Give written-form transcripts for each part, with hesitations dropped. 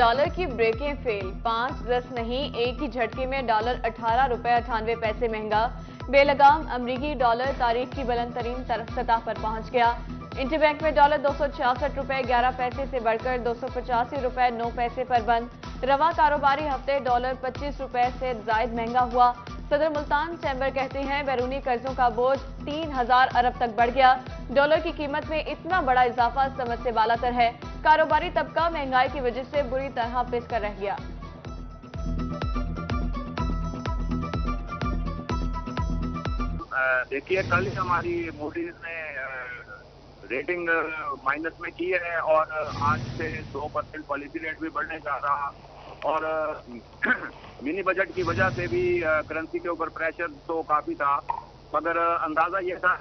Dollar की ब्रेकें fail, 5-10 नहीं, एक ही झटके में डॉलर 18 रुपए 98 पैसे महंगा। बेलगाम अमरीकी डॉलर तारीख की बुलंद तरीन सतह पर पहुंच गया। इंटरबैंक में डॉलर 266 रुपए 11 पैसे से बढ़कर 285 रुपए 9 पैसे पर बंद। रवा कारोबारी हफ्ते डॉलर 25 रुपए से जायद महंगा हुआ। सदर मुल्तान चैम्बर कहते हैं बैरूनी कर्जों का बोझ 3000 अरब तक बढ़ गया। डॉलर की कीमत में इतना बड़ा इजाफा समझ से बालातर है। कारोबारी तबका महंगाई की वजह से बुरी तरह पिस कर रह गया। देखिए, कल ही हमारी मूडीज ने रेटिंग माइनस में की है और आज से 2% पॉलिसी रेट भी बढ़ने जा रहा। और मिनी बजट की वजह से भी करेंसी के ऊपर प्रेशर तो काफी था, मगर अंदाजा ये था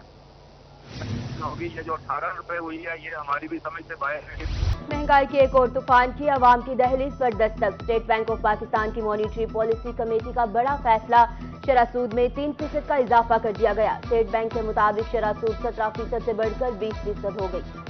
होगी ये जो 18 रुपए हुई है ये हमारी भी समझ से बाहर है। महंगाई के एक और तूफान की आवाम की दहलीज पर Dastak. State bank of Pakistan की मॉनिटरी पॉलिसी कमेटी का बड़ा फैसला, शरह सूद में 3% का इजाफा कर दिया गया। स्टेट बैंक के मुताबिक शरह सूद 17% से बढ़कर 20% हो गई।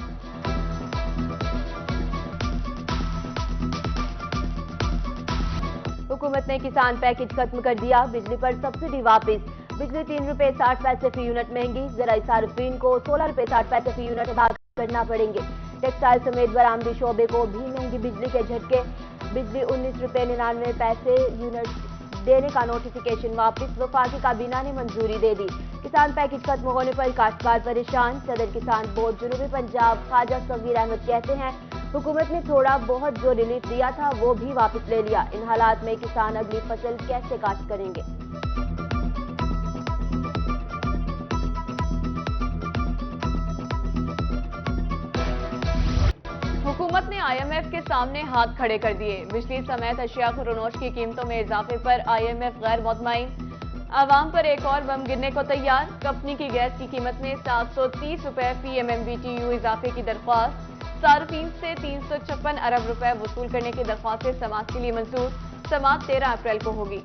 हुकूमत ने किसान पैकेज खत्म कर दिया, बिजली पर सब्सिडी वापस। बिजली 3 रुपए 60 पैसे फी यूनिट महंगी, ज़राई सार्फिन को 16 रुपए 60 पैसे फी यूनिट अदा करना पड़ेंगे। टेक्सटाइल समेत बरामदी शोबे को भी महंगी बिजली के झटके। बिजली 19 रुपए 99 पैसे यूनिट देने का नोटिफिकेशन वापस, वफाकी काबीना ने मंजूरी दे दी। किसान पैकेज खत्म होने पर काश्तकार परेशान। सदर किसान बोर्ड जनूबी पंजाब ख्वाजा सगीर अहमद कहते हैं हुकूमत ने थोड़ा बहुत जो रिलीफ दिया था वो भी वापस ले लिया। इन हालात में किसान अगली फसल कैसे काश्त करेंगे? हुकूमत ने IMF के सामने हाथ खड़े कर दिए। बिजली समेत अशिया खुरोनोश की कीमतों में इजाफे पर IMF गैर मुतमईन। आवाम पर एक और बम गिरने को तैयार। कंपनी की गैस की कीमत में 730 रुपए फी MMBTU इजाफे की दरख्वास्त। सार्फिन से 356 अरब रुपए वसूल करने की दरख्वास्तें समाअत के लिए मंजूर। समाअत 13 अप्रैल को होगी।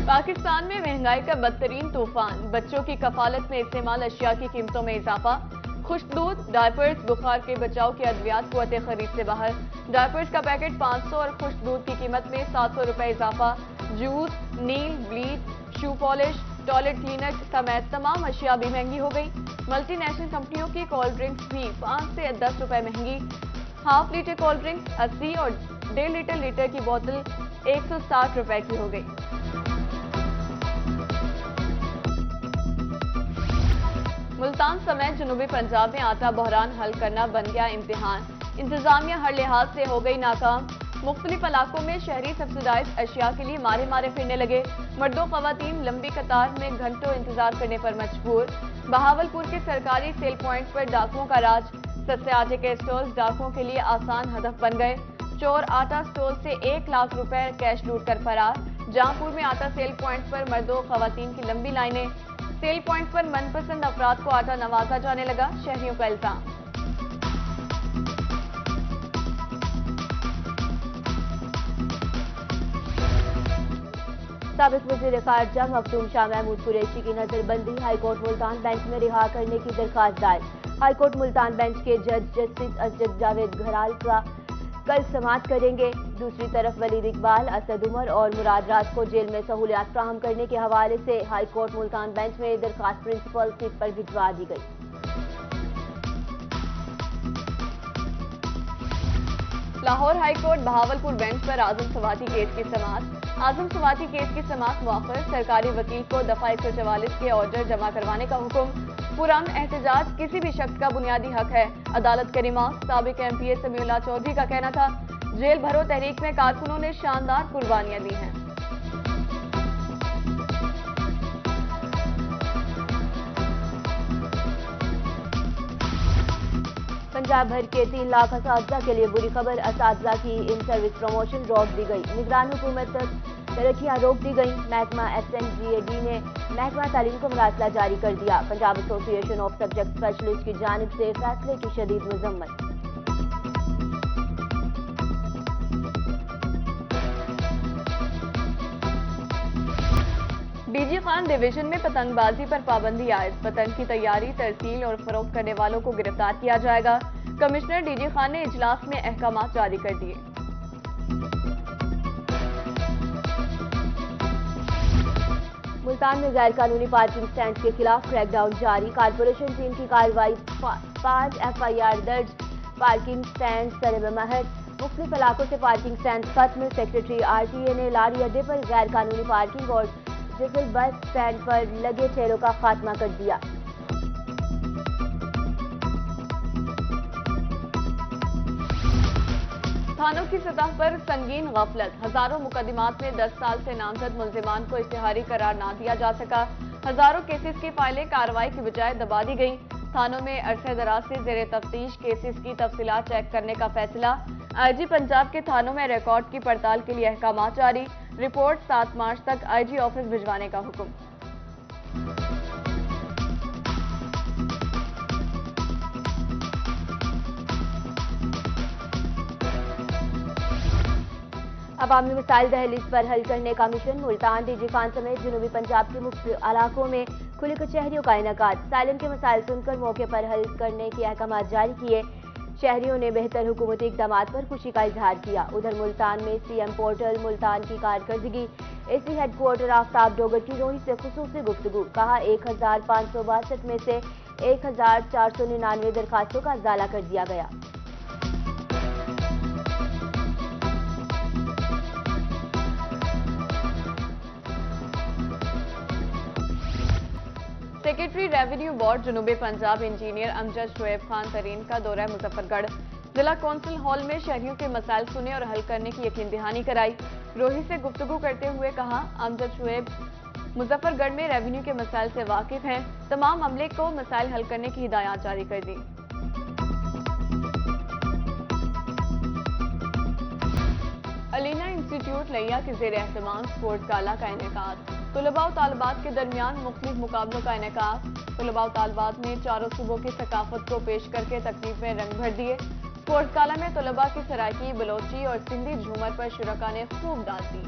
पाकिस्तान में महंगाई का बदतरीन तूफान, बच्चों की कफालत में इस्तेमाल अशिया की कीमतों में इजाफा। खुश्क दूध, डायपर्स, बुखार के बचाव की अद्वियात कुव्वते खरीद से बाहर। डायपर्स का पैकेट 500 और खुश्क दूध की कीमत में 700 रुपए इजाफा। जूस, नील, bleach, shoe polish, toilet cleaner समेत तमाम अशिया भी महंगी हो गई। मल्टीनेशनल कंपनियों की कोल्ड ड्रिंक्स भी 5 से 10 रुपए महंगी। हाफ लीटर कोल्ड ड्रिंक्स 80 और 1.5 लीटर की बोतल 160 रुपए की हो गई। मुल्तान समेत जनूबी पंजाब में आटा बहरान हल करना बन गया इम्तिहान। इंतजामिया हर लिहाज से हो गई नाकाम। मुख्तलिफ इलाकों में शहरी सब्सिडाइज अशिया के लिए मारे मारे फिरने लगे। मर्दों खवातीन लंबी कतार में घंटों इंतजार करने पर मजबूर। बहावलपुर के सरकारी सेल पॉइंट पर डाकुओं का राज। सस्ते आटे के स्टॉल्स डाकुओं के लिए आसान हदफ बन गए। चोर आटा स्टॉल से 1 लाख रुपए कैश लूट कर फरार। जहांपुर में आटा सेल पॉइंट पर मर्दों खवातीन की लंबी लाइनें। सेल पॉइंट पर मनपसंद अफराद को आटा नवाजा जाने लगा, शहरियों का इल्जाम। साबिक वज़ीर ख़ारजा मखदूम शाह महमूद कुरैशी की नजरबंदी, हाईकोर्ट मुल्तान बेंच में रिहा करने की दरख्वास्त दायर। हाईकोर्ट मुल्तान बेंच के जज जस्टिस असद जावेद घराल का कल समाअत करेंगे। दूसरी तरफ वलीद इकबाल, असद उमर और मुराद राज को जेल में सहूलियात फ्राहम करने के हवाले से हाईकोर्ट मुल्तान बेंच में दरख्वास्त प्रिंसिपल सीट पर भिजवा दी गई। लाहौर हाईकोर्ट बहावलपुर बेंच पर आजम सवाती केस की समाअत। आजम सवाती केस की समाअत मौखर। सरकारी वकील को दफा 144 के ऑर्डर जमा करवाने का हुक्म। पुरान एहतजाज किसी भी शख्स का बुनियादी हक है, अदालत का रिमार्क। साबिक MPA समीउल्लाह चौधरी का कहना था जेल भरो तहरीक में कारकुनों ने शानदार कुर्बानियां दी हैं। पंजाब भर के 3 लाख असातिज़ा के लिए बुरी खबर, असातिज़ा की इन सर्विस प्रमोशन रोक दी गई। निगरान हुकूमत तक तरक्कियां रोक दी गई। महकमा SNGAD ने महकमा तालीम को मरासला जारी कर दिया। Punjab association of subject specialist की जानिब से फैसले की शदीद मजम्मत। डीजी खान डिवीजन में पतंगबाजी पर पाबंदी आयद। पतंग की तैयारी, तरसील और फरोख्त करने वालों को गिरफ्तार किया जाएगा। कमिश्नर डीजी खान ने इजलास में अहकाम जारी कर दिए। मुल्तान में गैर कानूनी पार्किंग स्टैंड के खिलाफ क्रैकडाउन जारी। कारपोरेशन टीम की कार्रवाई, 5 FIR दर्ज। पार्किंग स्टैंड सरबमहर। मुख्तलिफ इलाकों से पार्किंग स्टैंड खत्म। सेक्रेटरी RTA ने लारी अड्डे पर गैर कानूनी पार्किंग और जिफिल बस स्टैंड पर लगे ठेलों का खात्मा कर दिया। थानों की सतह पर संगीन गफलत। हजारों मुकदमात में 10 साल से नामजद मुल्जिमान को इश्तिहारी करार ना दिया जा सका। हजारों केसेस की फाइलें कार्रवाई की बजाय दबा दी गई। थानों में अरसे दराज से जेर तफ्तीश केसेस की तफसीलात चेक करने का फैसला। IG पंजाब के थानों में रिकॉर्ड की पड़ताल के लिए अहकाम जारी। रिपोर्ट 7 मार्च तक IG ऑफिस भिजवाने का हुक्म। अवामी मसाइल दहलीज पर हल करने का मिशन। मुल्तान, डीजी खान समेत जनूबी पंजाब के मुख्तलिफ इलाकों में खुली कचहरियों का इनेकाद। साइलन के मसाइल सुनकर मौके पर हल करने के अहकाम जारी किए। शहरियों ने बेहतर हुकूमती इक़दामात पर खुशी का इजहार किया। उधर मुल्तान में CM पोर्टल मुल्तान की कारकर्दगी। AC हेडक्वार्टर आफ्ताब डोगर की रोही से खुसूसी गुफ्तगू। कहा 1562 में से 1499 दरखास्तों का इजाला कर दिया गया। सेक्रेटरी रेवेन्यू बोर्ड जनूबी पंजाब इंजीनियर अमजद शुएब खान तरीन का दौरा मुजफ्फरगढ़। जिला कौंसिल हॉल में शहरियों के मसाइल सुने और हल करने की यकीन दहानी कराई। रोही से गुफ्तगू करते हुए कहा, अमजद शुएब मुजफ्फरगढ़ में रेवेन्यू के मसाइल से वाकिफ हैं। तमाम अमले को मसाइल हल करने की हिदायत जारी कर दी। अलीना इंस्टीट्यूट लिया के जेर एहतमाम स्पोर्ट्स गाला का इनेकाद। तलबा और तालिबात के दरमियान मुख्तलिफ मुकाबलों का इनेकाद। तलबा और तालिबात ने चारों सूबों की सकाफत को पेश करके तकरीब में रंग भर दिए। स्पोर्ट्स गाला में तलबा की सराइकी, बलोची और सिंधी झूमर पर शुरका ने खूब दाद दी।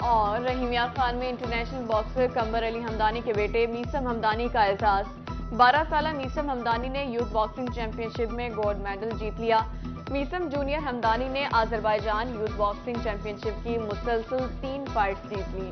और रहीमिया खान में इंटरनेशनल बॉक्सर कंवर अली हमदानी के बेटे मीसम हमदानी का एजाज। 12 साला मीसम हमदानी ने यूथ बॉक्सिंग चैंपियनशिप में गोल्ड मेडल जीत लिया। मीसम जूनियर हमदानी ने आजरबाईजान यूथ बॉक्सिंग चैंपियनशिप की मुसलसल 3 फाइट्स जीत ली।